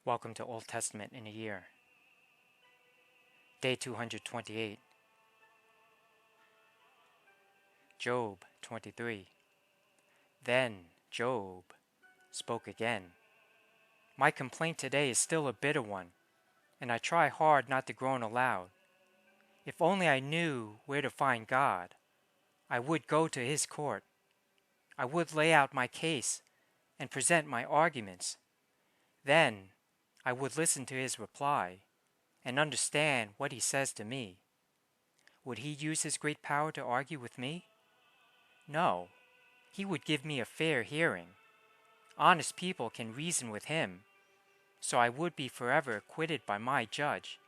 Welcome to Old Testament in a Year. Day 228. Job 23. Then Job spoke again. My complaint today is still a bitter one, and I try hard not to groan aloud. If only I knew where to find God, I would go to his court. I would lay out my case and present my arguments. Then I would listen to his reply and understand what he says to me. Would he use his great power to argue with me? No, he would give me a fair hearing. Honest people can reason with him, so I would be forever acquitted by my judge.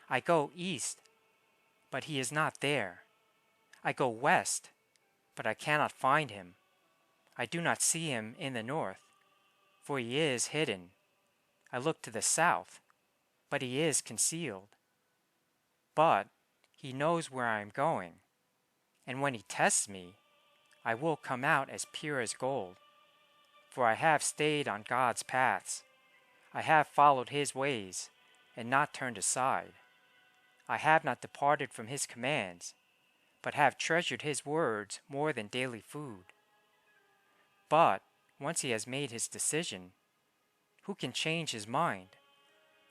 I go east, but he is not there. I go west, but I cannot find him. I do not see him in the north, for he is hidden. I look to the south, but he is concealed. But he knows where I am going, and when he tests me, I will come out as pure as gold. For I have stayed on God's paths. I have followed his ways, and not turned aside. I have not departed from his commands, but have treasured his words more than daily food. But once he has made his decision, who can change his mind?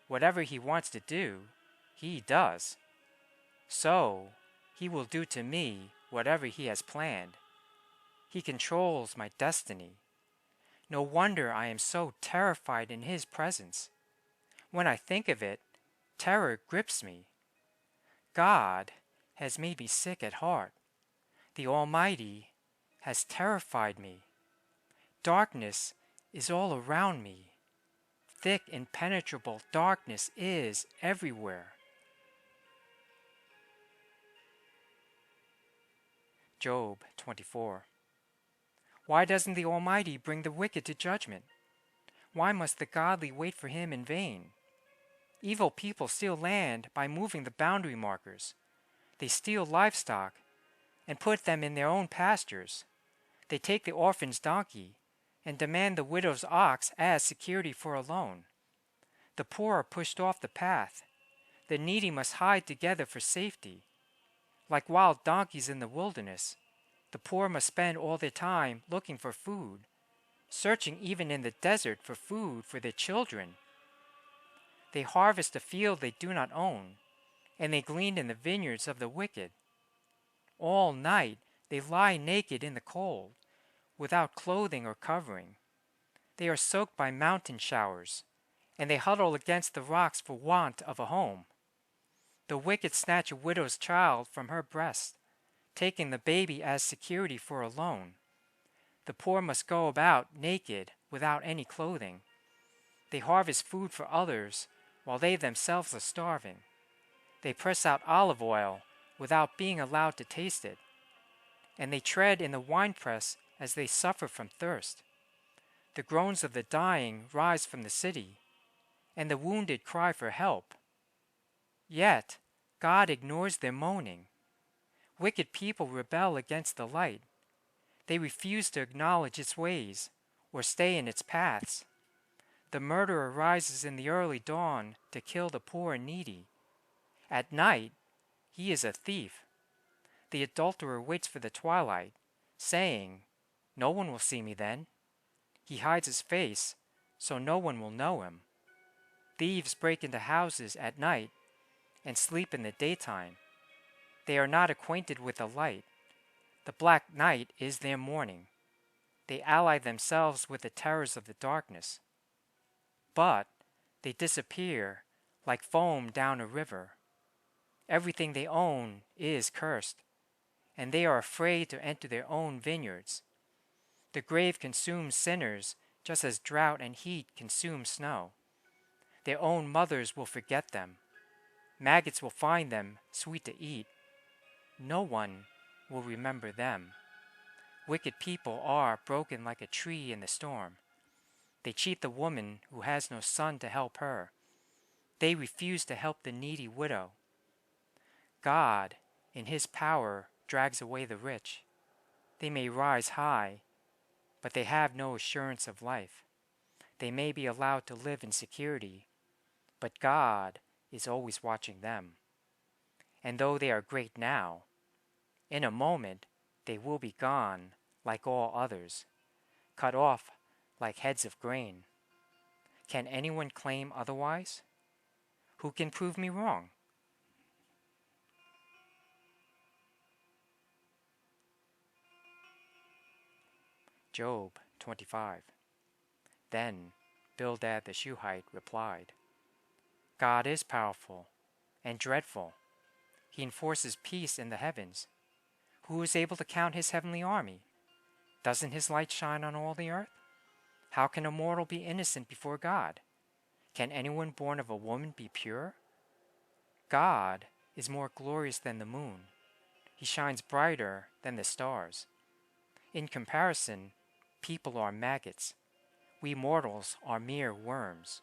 Whatever he wants to do, he does. So he will do to me whatever he has planned. He controls my destiny. No wonder I am so terrified in his presence. When I think of it, terror grips me. God has made me sick at heart. The Almighty has terrified me. Darkness is all around me. Thick, impenetrable darkness is everywhere. Job 24. Why doesn't the Almighty bring the wicked to judgment? Why must the godly wait for him in vain? Evil people steal land by moving the boundary markers. They steal livestock and put them in their own pastures. They take the orphan's donkey and demand the widow's ox as security for a loan. The poor are pushed off the path. The needy must hide together for safety. Like wild donkeys in the wilderness, the poor must spend all their time looking for food, searching even in the desert for food for their children. They harvest a field they do not own, and they glean in the vineyards of the wicked. All night they lie naked in the cold, without clothing or covering. They are soaked by mountain showers, and they huddle against the rocks for want of a home. The wicked snatch a widow's child from her breast, taking the baby as security for a loan. The poor must go about naked without any clothing. They harvest food for others while they themselves are starving. They press out olive oil without being allowed to taste it, and they tread in the winepress as they suffer from thirst. The groans of the dying rise from the city, and the wounded cry for help. Yet God ignores their moaning. Wicked people rebel against the light. They refuse to acknowledge its ways or stay in its paths. The murderer rises in the early dawn to kill the poor and needy. At night, he is a thief. The adulterer waits for the twilight, saying, "No one will see me then." He hides his face, so no one will know him. Thieves break into houses at night and sleep in the daytime. They are not acquainted with the light. The black night is their morning. They ally themselves with the terrors of the darkness. But they disappear like foam down a river. Everything they own is cursed, and they are afraid to enter their own vineyards. The grave consumes sinners just as drought and heat consume snow. Their own mothers will forget them. Maggots will find them sweet to eat. No one will remember them. Wicked people are broken like a tree in the storm. They cheat the woman who has no son to help her. They refuse to help the needy widow. God, in his power, drags away the rich. They may rise high, but they have no assurance of life. They may be allowed to live in security, but God is always watching them. And though they are great now, in a moment they will be gone like all others, cut off like heads of grain. Can anyone claim otherwise? Who can prove me wrong? Job 25. Then Bildad the Shuhite replied, God is powerful and dreadful. He enforces peace in the heavens. Who is able to count his heavenly army? Doesn't his light shine on all the earth? How can a mortal be innocent before God? Can anyone born of a woman be pure? God is more glorious than the moon. He shines brighter than the stars. In comparison, people are maggots. We mortals are mere worms.